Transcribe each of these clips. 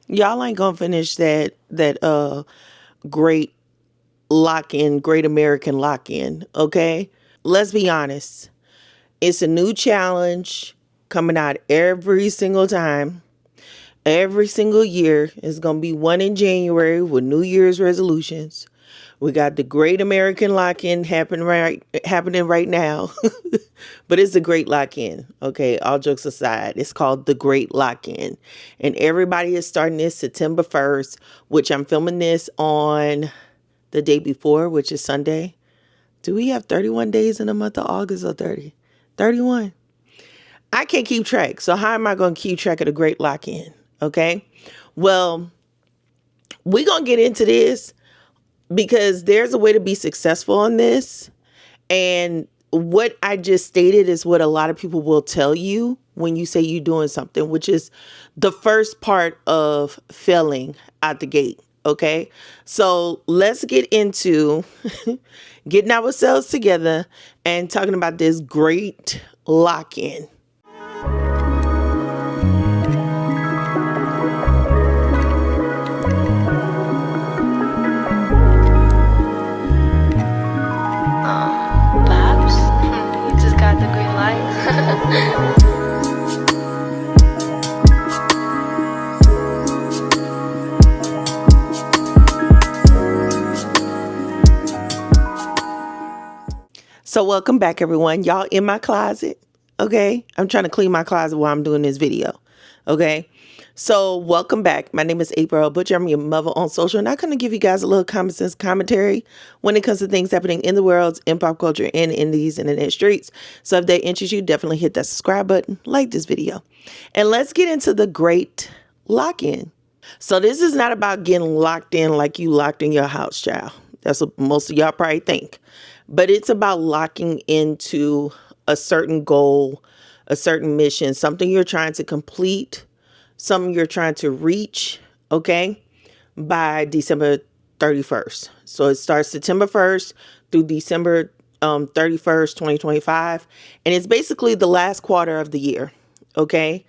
Y'all ain't gonna finish that great lock-in, great American lock-in, okay? Let's be honest. It's a new challenge coming out every single time. Every single year is going to be one in January with New Year's resolutions. We got the Great American Lock-In happening right now. But it's a great lock-in. Okay, all jokes aside, it's called the Great Lock-In. And everybody is starting this September 1st, which I'm filming this on the day before, which is Sunday. Do we have 31 days in the month of August or 30? 31. I can't keep track. So how am I going to keep track of the Great Lock-In? Okay. Well, we're going to get into this because there's a way to be successful on this. And what I just stated is what a lot of people will tell you when you say you're doing something, which is the first part of failing out the gate. Okay. So let's get into getting ourselves together and talking about this great lock-in. Perhaps you just got the green light. So welcome back, everyone. Y'all in my closet, okay? I'm trying to clean my closet while I'm doing this video, okay? So welcome back. My name is Aprillbutcher. I'm your mother on social, and I'm going to give you guys a little common sense commentary when it comes to things happening in the world, in pop culture, and in these internet streets. So if they interest you, definitely hit that subscribe button, like this video. And let's get into the great lock-in. So this is not about getting locked in like you locked in your house, child. That's what most of y'all probably think. But it's about locking into a certain goal, a certain mission, something you're trying to complete, something you're trying to reach, okay, by December 31st. So it starts September 1st through December 31st, 2025. And it's basically the last quarter of the year, okay?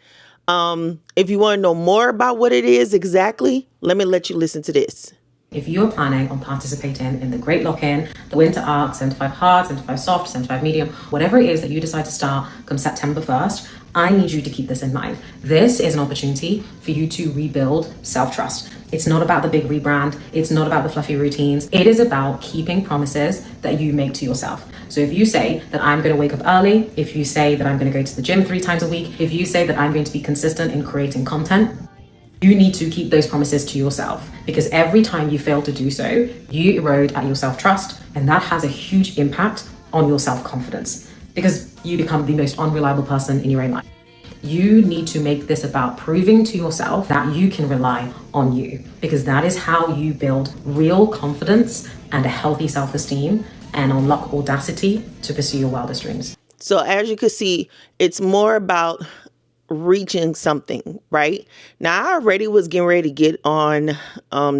If you want to know more about what it is exactly, let me let you listen to this. If you are planning on participating in the Great Lock-In, the Winter Arc, 75 Hard, 75 Soft, 75 Medium, whatever it is that you decide to start come September 1st, I need you to keep this in mind. This is an opportunity for you to rebuild self-trust. It's not about the big rebrand. It's not about the fluffy routines. It is about keeping promises that you make to yourself. So if you say that I'm going to wake up early, if you say that I'm going to go to the gym 3 times a week, if you say that I'm going to be consistent in creating content, you need to keep those promises to yourself, because every time you fail to do so, you erode at your self-trust, and that has a huge impact on your self-confidence because you become the most unreliable person in your own life. You need to make this about proving to yourself that you can rely on you, because that is how you build real confidence and a healthy self-esteem and unlock audacity to pursue your wildest dreams. So as you can see, it's more about reaching something, right? Now, I already was getting ready to get on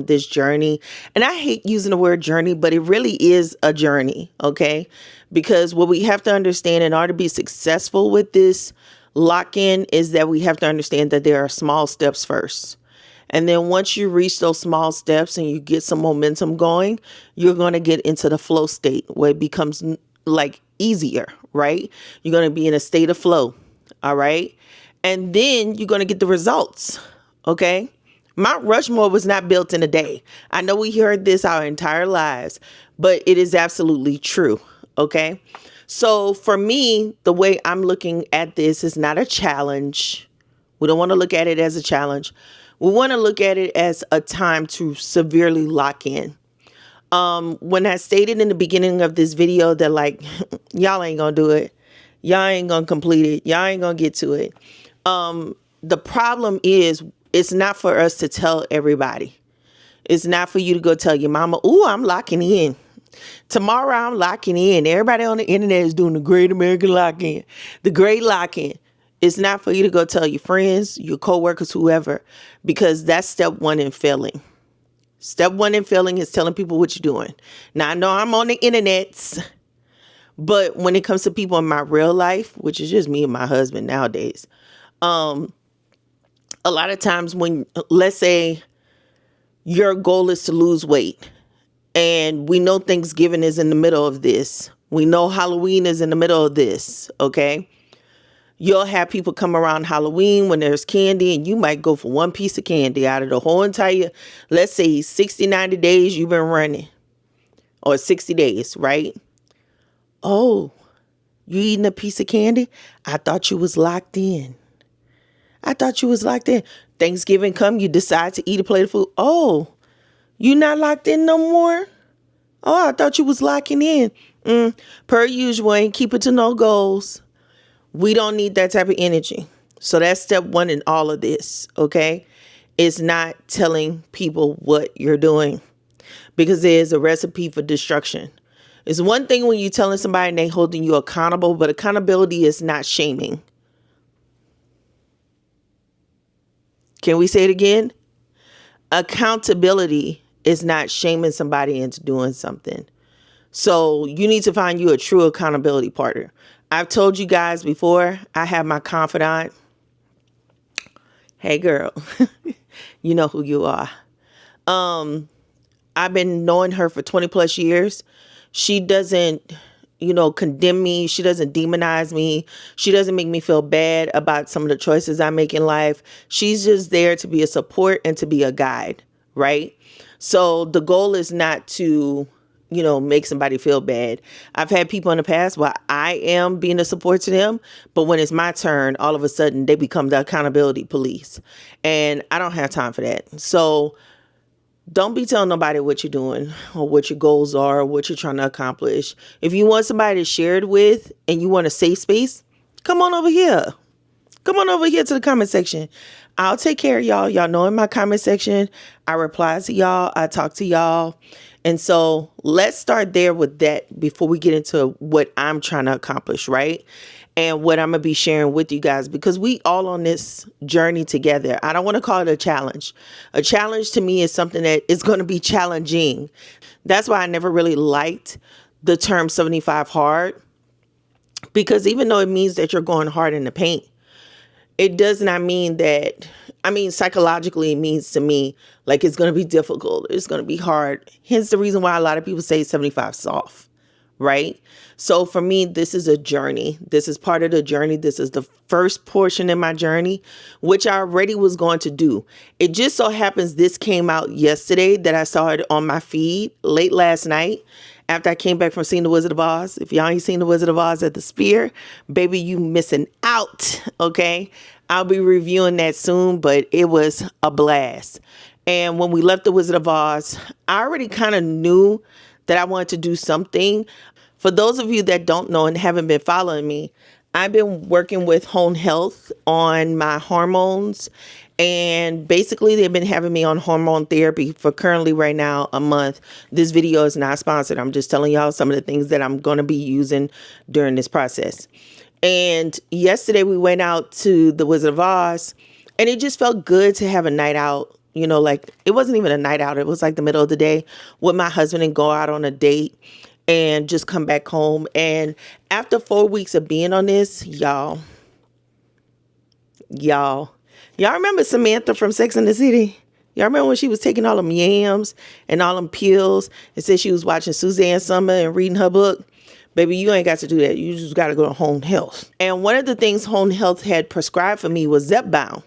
this journey, and I hate using the word journey, but it really is a journey, okay? Because what we have to understand in order to be successful with this lock-in is that we have to understand that there are small steps first. And then once you reach those small steps and you get some momentum going, you're going to get into the flow state where it becomes like easier, right? You're going to be in a state of flow, all right? And then you're going to get the results, okay? Mount Rushmore was not built in a day. I know we heard this our entire lives, but it is absolutely true, okay? So for me, the way I'm looking at this is not a challenge. We don't want to look at it as a challenge. We want to look at it as a time to severely lock in. When I stated in the beginning of this video that like, y'all ain't going to do it. Y'all ain't going to complete it. Y'all ain't going to get to it. The problem is it's not for us to tell everybody. It's not for you to go tell your mama, "Ooh, I'm locking in. Tomorrow I'm locking in. Everybody on the internet is doing the great American lock-in, the great lock-in." It's not for you to go tell your friends, your coworkers, whoever, because that's step one in failing. Step one in failing is telling people what you're doing. Now, I know I'm on the internets, but when it comes to people in my real life, which is just me and my husband nowadays, A lot of times when, let's say your goal is to lose weight, and we know Thanksgiving is in the middle of this. We know Halloween is in the middle of this, okay? You'll have people come around Halloween when there's candy, and you might go for one piece of candy out of the whole entire, let's say 60, 90 days you've been running, or 60 days, right? Oh, you eating a piece of candy? I thought you was locked in. I thought you was locked in. Thanksgiving come, you decide to eat a plate of food. Oh, you not locked in no more? Oh, I thought you was locking in. Per usual, ain't keep it to no goals. We don't need that type of energy. So that's step one in all of this, okay? It's not telling people what you're doing, because there's a recipe for destruction. It's one thing when you're telling somebody and they holding you accountable, but accountability is not shaming. Can we say it again? Accountability is not shaming somebody into doing something. So you need to find you a true accountability partner. I've told you guys before, I have my confidant. Hey girl, you know who you are. I've been knowing her for 20 plus years. She doesn't, condemn me. She doesn't demonize me. She doesn't make me feel bad about some of the choices I make in life. She's just there to be a support and to be a guide, right? So the goal is not to, make somebody feel bad. I've had people in the past where I am being a support to them, but when it's my turn, all of a sudden they become the accountability police. And I don't have time for that. So don't be telling nobody what you're doing or what your goals are or what you're trying to accomplish. If you want somebody to share it with and you want a safe space, come on over here. Come on over here to the comment section. I'll take care of y'all. Y'all know in my comment section, I reply to y'all. I talk to y'all. And so let's start there with that before we get into what I'm trying to accomplish, right? And what I'm going to be sharing with you guys, because we all on this journey together. I don't want to call it a challenge. A challenge to me is something that is going to be challenging. That's why I never really liked the term 75 hard, because even though it means that you're going hard in the paint, it does not mean that, psychologically, it means to me like it's going to be difficult. It's going to be hard. Hence the reason why a lot of people say 75 soft, right? So for me, this is a journey. This is part of the journey. This is the first portion in my journey, which I already was going to do. It just so happens this came out yesterday that I saw it on my feed late last night after I came back from seeing The Wizard of Oz. If y'all ain't seen The Wizard of Oz at the Sphere, baby, you missing out, okay? I'll be reviewing that soon, but it was a blast. And when we left The Wizard of Oz, I already kind of knew that I wanted to do something. For those of you that don't know and haven't been following me, I've been working with Home Health on my hormones. And basically, they've been having me on hormone therapy for currently right now a month. This video is not sponsored. I'm just telling y'all some of the things that I'm going to be using during this process. And yesterday we went out to the Wizard of Oz, and it just felt good to have a night out. Like it wasn't even a night out. It was like the middle of the day with my husband and go out on a date and just come back home. And after 4 weeks of being on this, y'all remember Samantha from Sex and the City? Y'all remember when she was taking all them yams and all them pills and said she was watching Suzanne Summer and reading her book? Baby, you ain't got to do that. You just got to go to Home Health. And one of the things Home Health had prescribed for me was Zepbound.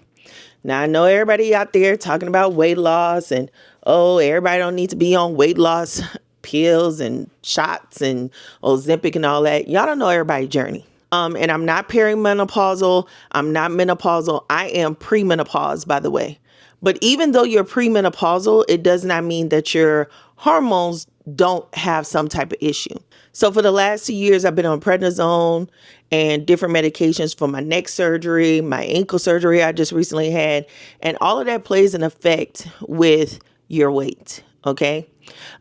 Now, I know everybody out there talking about weight loss and, everybody don't need to be on weight loss pills and shots and Ozempic and all that. Y'all don't know everybody's journey. And I'm not perimenopausal. I'm not menopausal. I am premenopause, by the way. But even though you're premenopausal, it does not mean that your hormones don't have some type of issue. So for the last 2 years, I've been on prednisone and different medications for my neck surgery, my ankle surgery I just recently had. And all of that plays an effect with your weight. Okay.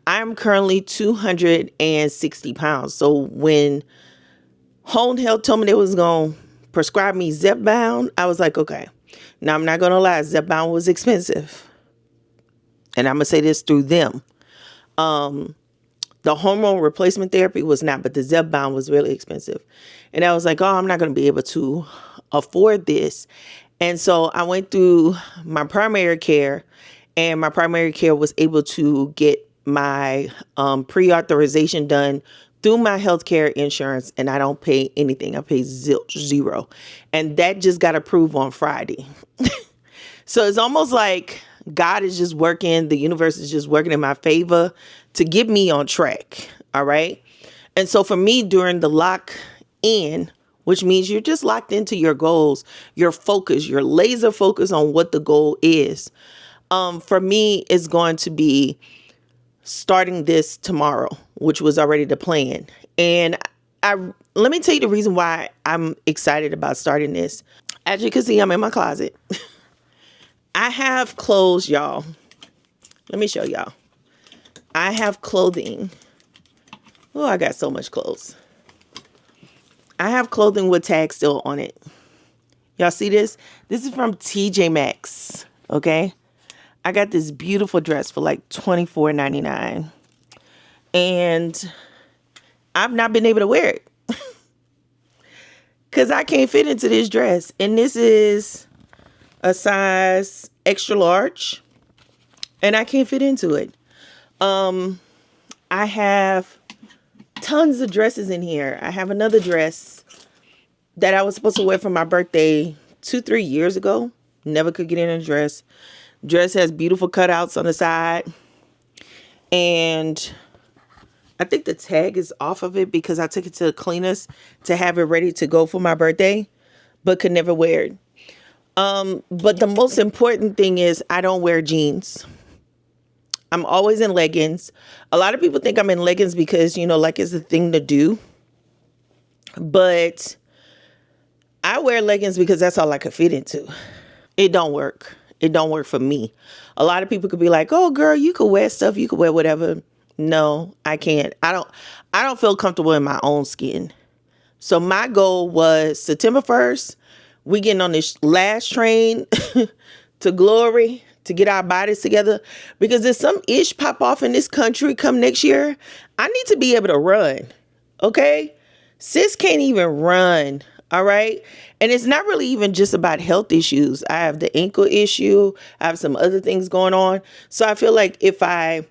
I'm currently 260 pounds. So when Home Health told me they was going to prescribe me Zepbound, I was like, okay. Now, I'm not going to lie. Zepbound was expensive. And I'm going to say this through them. The hormone replacement therapy was not, but the Zepbound was really expensive. And I was like, I'm not going to be able to afford this. And so I went through my primary care, and my primary care was able to get my pre-authorization done through my healthcare insurance, and I don't pay anything. I pay zilch, zero. And that just got approved on Friday. So it's almost like God is just working, the universe is just working in my favor to get me on track. All right. And so for me, during the lock in, which means you're just locked into your goals, your focus, your laser focus on what the goal is. For me, it's going to be starting this tomorrow, which was already the plan. And let me tell you the reason why I'm excited about starting this. As you can see, I'm in my closet. I have clothes, y'all. Let me show y'all. I have clothing. Oh, I got so much clothes. I have clothing with tags still on it. Y'all see this? This is from TJ Maxx, okay? I got this beautiful dress for like $24.99. And I've not been able to wear it. Because I can't fit into this dress. And this is a size extra large. And I can't fit into it. I have tons of dresses in here. I have another dress that I was supposed to wear for my birthday 2-3 years ago. Never could get in a dress. Dress has beautiful cutouts on the side. And I think the tag is off of it because I took it to the cleaners to have it ready to go for my birthday, but could never wear it. But the most important thing is I don't wear jeans. I'm always in leggings. A lot of people think I'm in leggings because, like it's the thing to do. But I wear leggings because that's all I could fit into. It don't work. It don't work for me. A lot of people could be like, oh, girl, you could wear stuff. You could wear whatever. No, I can't. I don't feel comfortable in my own skin. So my goal was September 1st. We getting on this last train to glory to get our bodies together, because if some ish pop off in this country come next year, I need to be able to run. Okay. Sis can't even run. All right. And it's not really even just about health issues. I have the ankle issue. I have some other things going on. So I feel like if I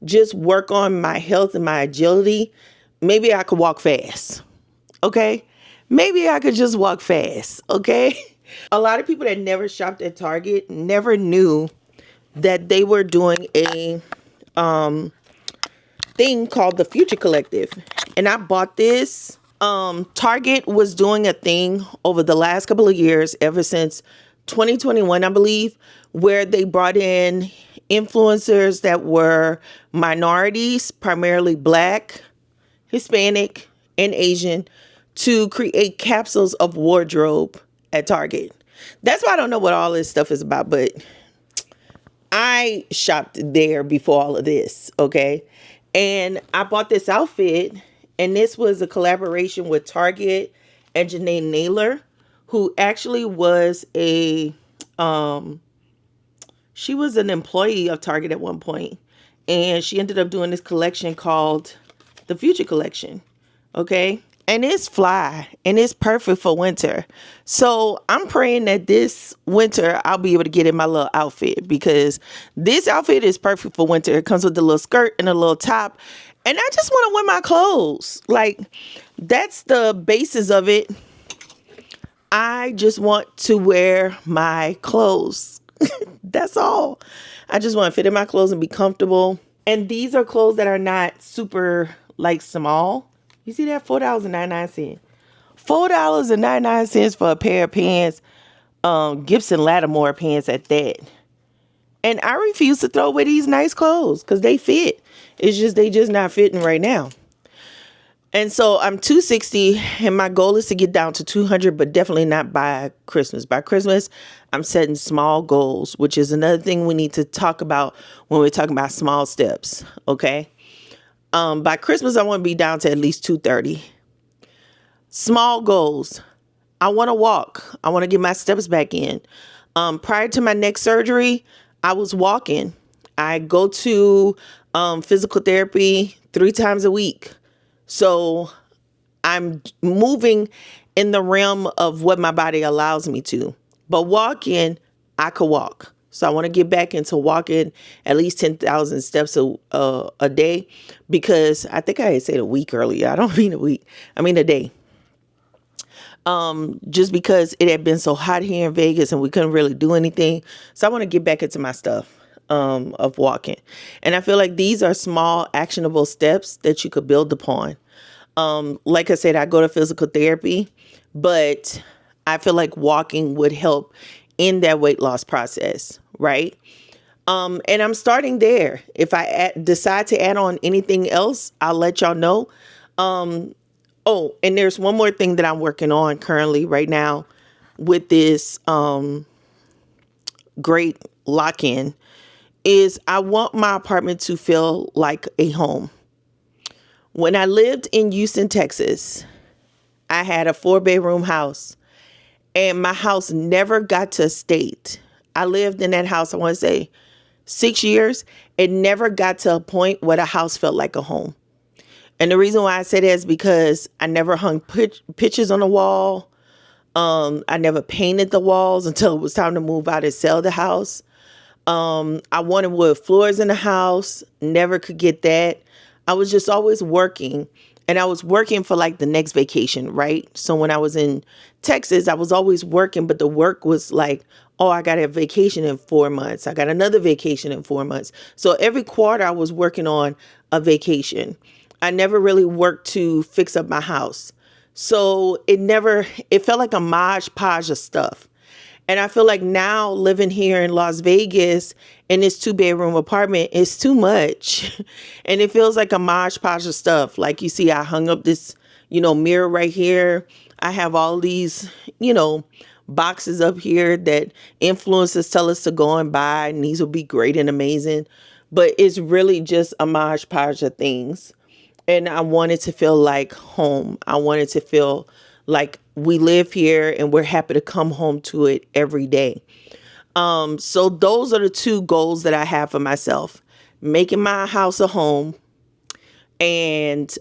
just work on my health and my agility, maybe I could walk fast. Okay. Maybe I could just walk fast. Okay. A lot of people that never shopped at Target never knew that they were doing a thing called the Future Collective. And I bought this. Target was doing a thing over the last couple of years, ever since 2021, I believe, where they brought in influencers that were minorities, primarily Black, Hispanic, and Asian, to create capsules of wardrobe at Target. That's why I don't know what all this stuff is about, but I shopped there before all of this, okay? And I bought this outfit, and this was a collaboration with Target and Janae Naylor, who actually was she was an employee of Target at one point, and she ended up doing this collection called the Future Collection, okay? And it's fly, and it's perfect for winter. So I'm praying that this winter I'll be able to get in my little outfit, because this outfit is perfect for winter. It comes with a little skirt and a little top, and I just want to wear my clothes. Like, that's the basis of it. I just want to wear my clothes. That's all. I just want to fit in my clothes and be comfortable. And these are clothes that are not super like small. You see that? $4.99. $4.99 for a pair of pants. Gibson Lattimore pants at that. And I refuse to throw away these nice clothes because they fit. It's just they just not fitting right now. And so I'm 260, and my goal is to get down to 200, but definitely not by Christmas. By Christmas, I'm setting small goals, which is another thing we need to talk about when we're talking about small steps. Okay. By Christmas, I want to be down to at least 230. Small goals. I want to walk. I want to get my steps back in. Prior to my neck surgery, I was walking. I go to physical therapy 3 times a week. So I'm moving in the realm of what my body allows me to. But walking, I could walk. So I want to get back into walking at least 10,000 steps a day, because I think I had said a week earlier. I don't mean a week. I mean a day. Just because it had been so hot here in Vegas and we couldn't really do anything. So I want to get back into my stuff of walking. And I feel like these are small, actionable steps that you could build upon. Like I said, I go to physical therapy, but I feel like walking would help in that weight loss process, right? And I'm starting there. If I decide to add on anything else, I'll let y'all know. Oh, and there's one more thing that I'm working on currently right now with this great lock-in is I want my apartment to feel like a home. When I lived in Houston, Texas, I had a 4-bedroom house, and my house never got to a state. I lived in that house, I want to say 6 years. It never got to a point where the house felt like a home. And the reason why I say that is because I never hung pictures on the wall. I never painted the walls until it was time to move out and sell the house. I wanted wood floors in the house. Never could get that. I was just always working. And I was working for like the next vacation, right? So when I was in Texas, I was always working, but the work was like, oh, I got a vacation in 4 months. I got another vacation in 4 months. So every quarter I was working on a vacation. I never really worked to fix up my house. So it felt like a modge podge of stuff. And I feel like now living here in Las Vegas in this 2-bedroom apartment is too much. And it feels like a modge podge of stuff. Like you see, I hung up this, mirror right here. I have all these, boxes up here that influencers tell us to go and buy, and these will be great and amazing. But it's really just a modge podge of things. And I wanted to feel like home. I wanted to feel like we live here and we're happy to come home to it every day. So those are the 2 goals that I have for myself: making my house a home and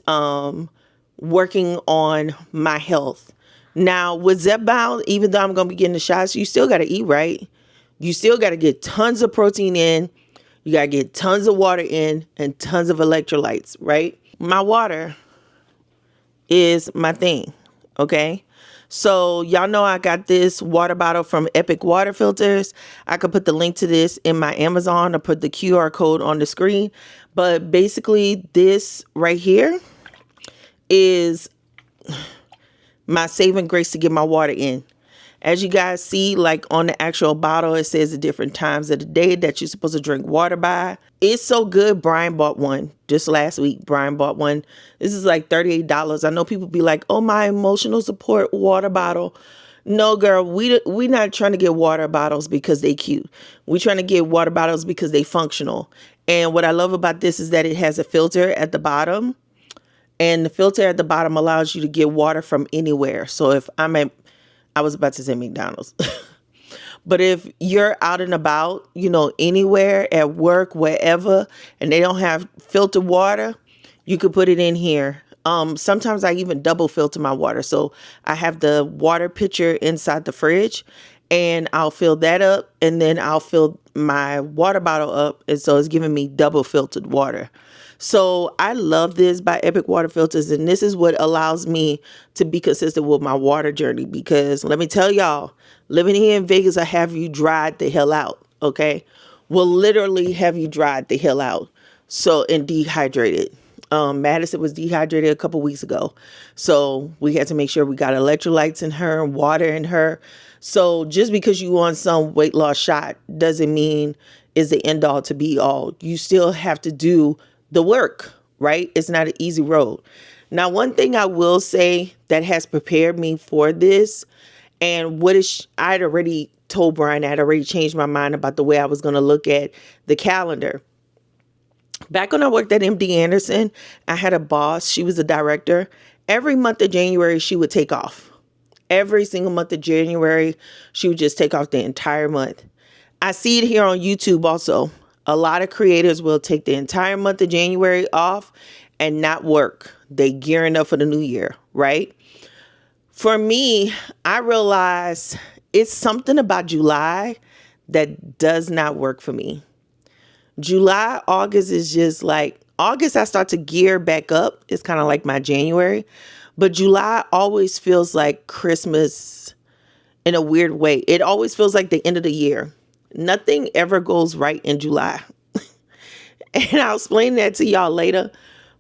working on my health. Now with Zepbound, even though I'm going to be getting the shots, you still got to eat right. You still got to get tons of protein in. You got to get tons of water in and tons of electrolytes, right? My water is my thing, okay? So y'all know I got this water bottle from Epic Water Filters. I could put the link to this in my Amazon or put the QR code on the screen. But basically this right here is my saving grace to get my water in. As you guys see, like on the actual bottle, it says the different times of the day that you're supposed to drink water by. It's so good. Brian bought one just last week. Brian bought one. This is like $38. I know people be like, oh, my emotional support water bottle. No, girl, we not trying to get water bottles because they cute. We trying to get water bottles because they functional. And what I love about this is that it has a filter at the bottom. And the filter at the bottom allows you to get water from anywhere. So if I was about to say McDonald's. But if you're out and about, anywhere, at work, wherever, and they don't have filtered water, you could put it in here. Sometimes I even double filter my water. So I have the water pitcher inside the fridge, and I'll fill that up, and then I'll fill my water bottle up. And so it's giving me double filtered water. So I love this by Epic Water Filters, and this is what allows me to be consistent with my water journey, because let me tell y'all, living here in Vegas, I have you dried the hell out, okay? Will literally have you dried the hell out, and dehydrated. Madison was dehydrated a couple weeks ago, so we had to make sure we got electrolytes in her and water in her. So just because you want some weight loss shot doesn't mean is the end all to be all. You still have to do the work, right? It's not an easy road. Now, one thing I will say that has prepared me for this, and I'd already told Brian, I'd already changed my mind about the way I was going to look at the calendar. Back when I worked at MD Anderson, I had a boss. She was a director. Every month of January, she would take off. Every single month of January, she would just take off the entire month. I see it here on YouTube also. A lot of creators will take the entire month of January off and not work. They gearing up for the new year, right? For me, I realized it's something about July that does not work for me. July, August is just like August, I start to gear back up. It's kind of like my January. But July always feels like Christmas in a weird way. It always feels like the end of the year. Nothing ever goes right in July. And I'll explain that to y'all later.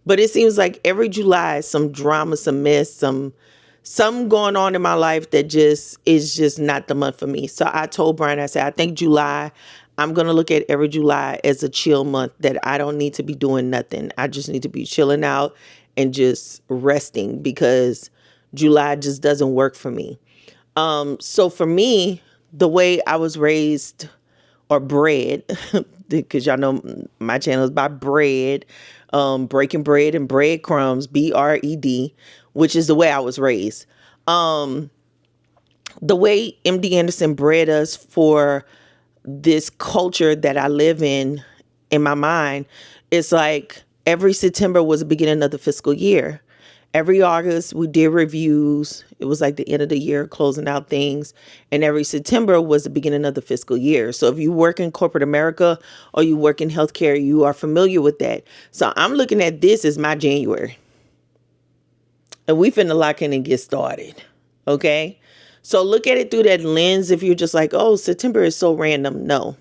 But it seems like every July, some drama, some mess, some going on in my life that just is just not the month for me. So I told Brian, I said, I think July, I'm going to look at every July as a chill month that I don't need to be doing nothing. I just need to be chilling out and just resting because July just doesn't work for me. So for me, the way I was raised or bred, because y'all know my channel is about bread, breaking bread and breadcrumbs, BRED, which is the way I was raised. The way MD Anderson bred us for this culture that I live in my mind, it's like every September was the beginning of the fiscal year. Every August, we did reviews. It was like the end of the year, closing out things. And every September was the beginning of the fiscal year. So if you work in corporate America or you work in healthcare, you are familiar with that. So I'm looking at this as my January. And we finna lock in and get started. Okay? So look at it through that lens if you're just like, oh, September is so random. No.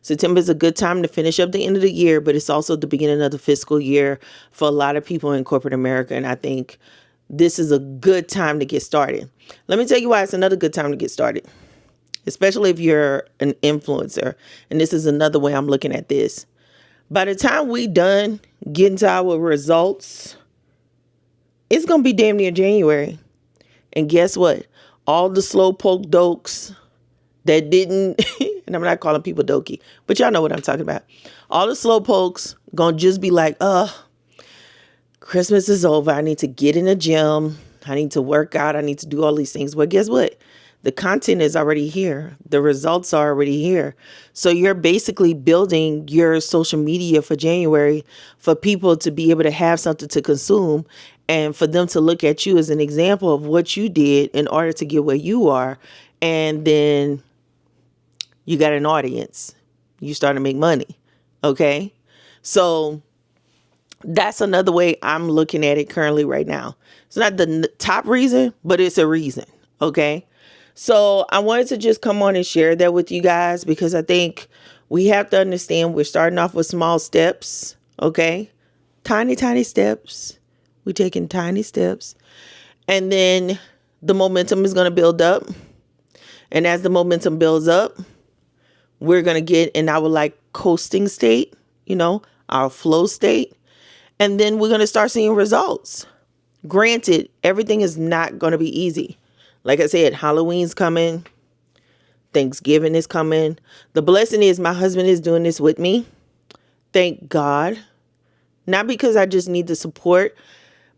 September is a good time to finish up the end of the year, but it's also the beginning of the fiscal year for a lot of people in corporate America. And I think this is a good time to get started. Let me tell you why it's another good time to get started, especially if you're an influencer. And this is another way I'm looking at this. By the time we done getting to our results, it's going to be damn near January. And guess what? All the slowpoke dokes that didn't, and I'm not calling people dokey, but y'all know what I'm talking about. All the slowpokes gonna just be like, Christmas is over. I need to get in the gym. I need to work out. I need to do all these things. But guess what? The content is already here. The results are already here. So you're basically building your social media for January for people to be able to have something to consume and for them to look at you as an example of what you did in order to get where you are. And then you got an audience. You start to make money. Okay? So that's another way I'm looking at it currently right now. It's not the top reason, but it's a reason. Okay? So I wanted to just come on and share that with you guys because I think we have to understand we're starting off with small steps. Okay? Tiny, tiny steps. We're taking tiny steps. And then the momentum is going to build up. And as the momentum builds up, we're going to get in our like coasting state, our flow state. And then we're going to start seeing results. Granted, everything is not going to be easy. Like I said, Halloween's coming. Thanksgiving is coming. The blessing is my husband is doing this with me. Thank God. Not because I just need the support,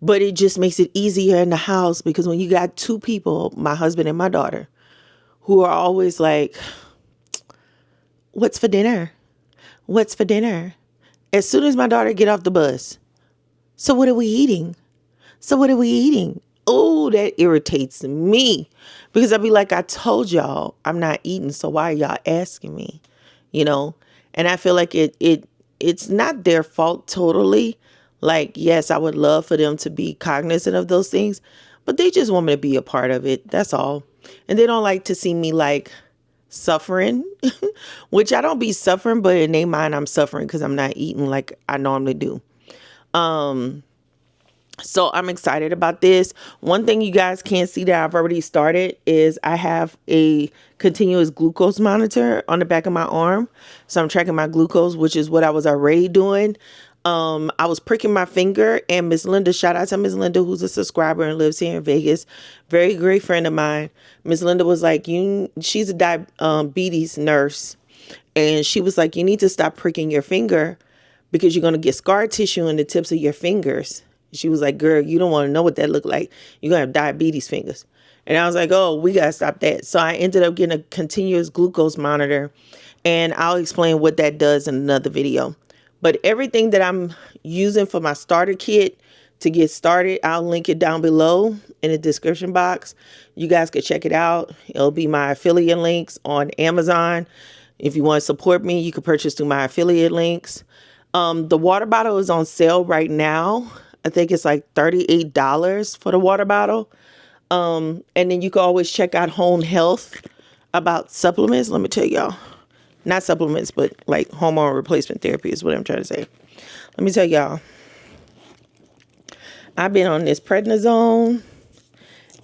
but it just makes it easier in the house because when you got two people, my husband and my daughter, who are always like, what's for dinner? What's for dinner? As soon as my daughter get off the bus, so what are we eating? So what are we eating? Oh, that irritates me because I'd be like, I told y'all I'm not eating. So why are y'all asking me? And I feel like it's not their fault totally. Like, yes, I would love for them to be cognizant of those things, but they just want me to be a part of it. That's all. And they don't like to see me like suffering, which I don't be suffering, but in their mind, I'm suffering because I'm not eating like I normally do. So I'm excited about this. One thing you guys can't see that I've already started is I have a continuous glucose monitor on the back of my arm. So I'm tracking my glucose, which is what I was already doing. I was pricking my finger and Miss Linda, shout out to Miss Linda, who's a subscriber and lives here in Vegas. Very great friend of mine. Miss Linda was like, she's a diabetes nurse. And she was like, you need to stop pricking your finger because you're going to get scar tissue in the tips of your fingers. She was like, girl, you don't want to know what that looked like. You're going to have diabetes fingers. And I was like, oh, we got to stop that. So I ended up getting a continuous glucose monitor. And I'll explain what that does in another video. But everything that I'm using for my starter kit to get started. I'll link it down below in the description box. You guys can check it out. It'll be my affiliate links on Amazon. If you want to support me, you can purchase through my affiliate links. The water bottle is on sale right now. I think it's like $38 for the water bottle. And then you can always check out Home Health about supplements. Let me tell y'all. Not supplements, but like hormone replacement therapy is what I'm trying to say. Let me tell y'all. I've been on this prednisone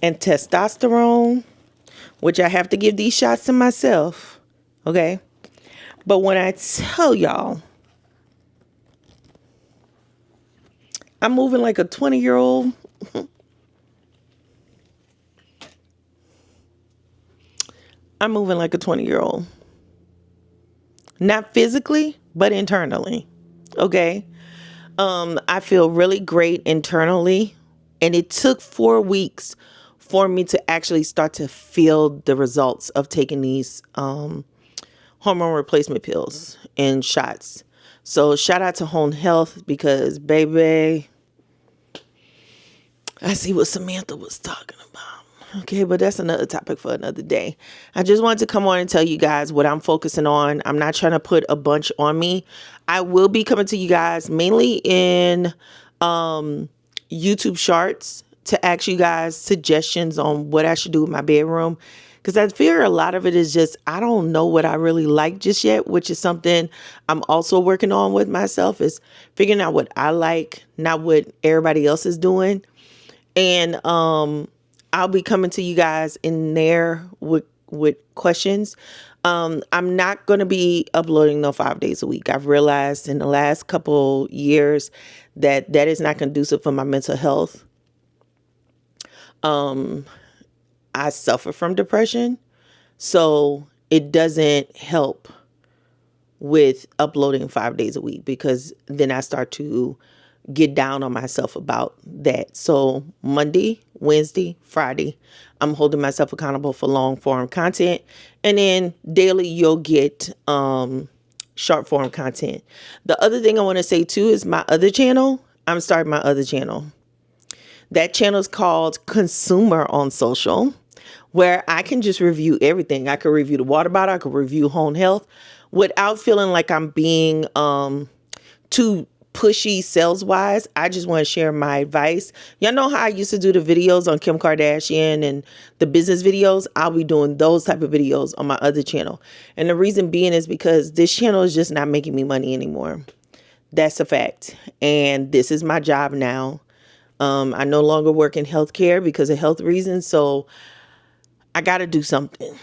and testosterone, which I have to give these shots to myself. Okay. But when I tell y'all, I'm moving like a 20-year-old. I'm moving like a 20-year-old. Not physically, but internally. Okay. I feel really great internally. And it took 4 weeks for me to actually start to feel the results of taking these hormone replacement pills and shots. So shout out to Home Health because, baby, I see what Samantha was talking about. Okay, but that's another topic for another day. I just wanted to come on and tell you guys what I'm focusing on. I'm not trying to put a bunch on me. I will be coming to you guys mainly in YouTube shorts to ask you guys suggestions on what I should do with my bedroom. Because I fear a lot of it is just, I don't know what I really like just yet, which is something I'm also working on with myself, is figuring out what I like, not what everybody else is doing. And I'll be coming to you guys in there with questions. I'm not going to be uploading no 5 days a week. I've realized in the last couple years that is not conducive for my mental health. I suffer from depression, so it doesn't help with uploading 5 days a week because then I start to get down on myself about that. So Monday, Wednesday, Friday, I'm holding myself accountable for long form content. And then daily you'll get short form content. The other thing I want to say too is my other channel. I'm starting my other channel. That channel is called Consumer on Social, where I can just review everything. I could review the water bottle. I could review Home Health without feeling like I'm being too pushy sales wise. I just want to share my advice. Y'all know how I used to do the videos on Kim Kardashian and the business videos? I'll be doing those type of videos on my other channel. And the reason being is because this channel is just not making me money anymore. That's a fact. And this is my job now. I no longer work in healthcare because of health reasons. So I got to do something.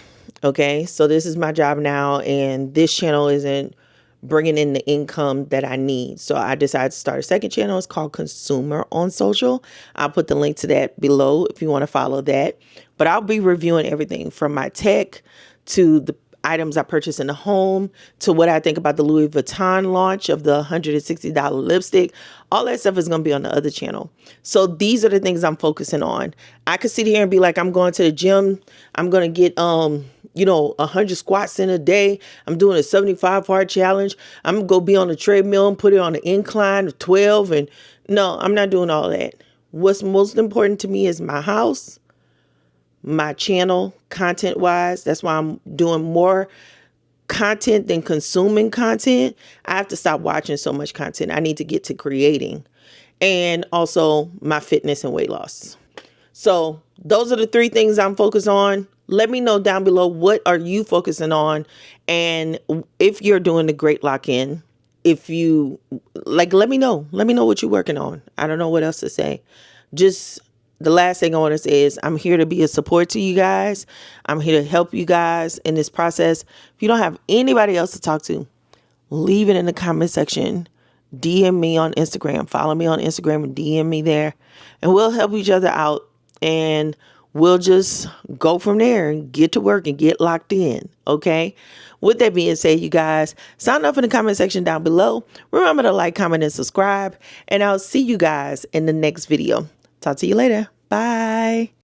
Okay. So this is my job now. And this channel isn't bringing in the income that I need. So I decided to start a second channel. It's called Consumer on Social. I'll put the link to that below if you want to follow that. But I'll be reviewing everything from my tech to the items I purchased in the home to what I think about the Louis Vuitton launch of the $160 lipstick. All that stuff is going to be on the other channel. So these are the things I'm focusing on. I could sit here and be like, I'm going to the gym. I'm going to get, 100 squats in a day. I'm doing a 75 hard challenge. I'm going to go be on the treadmill and put it on the incline of 12. And no, I'm not doing all that. What's most important to me is my house, my channel, content wise. That's why I'm doing more content than consuming content. I have to stop watching so much content. I need to get to creating, and also my fitness and weight loss. So those are the 3 things I'm focused on. Let me know down below, what are you focusing on? And if you're doing the great lock-in, if you like, let me know what you're working on. I don't know what else to say. Just the last thing I want to say is I'm here to be a support to you guys. I'm here to help you guys in this process. If you don't have anybody else to talk to, leave it in the comment section. DM me on Instagram. Follow me on Instagram and DM me there. And we'll help each other out. And we'll just go from there and get to work and get locked in. Okay. With that being said, you guys, sign up in the comment section down below. Remember to like, comment, and subscribe. And I'll see you guys in the next video. Talk to you later. Bye.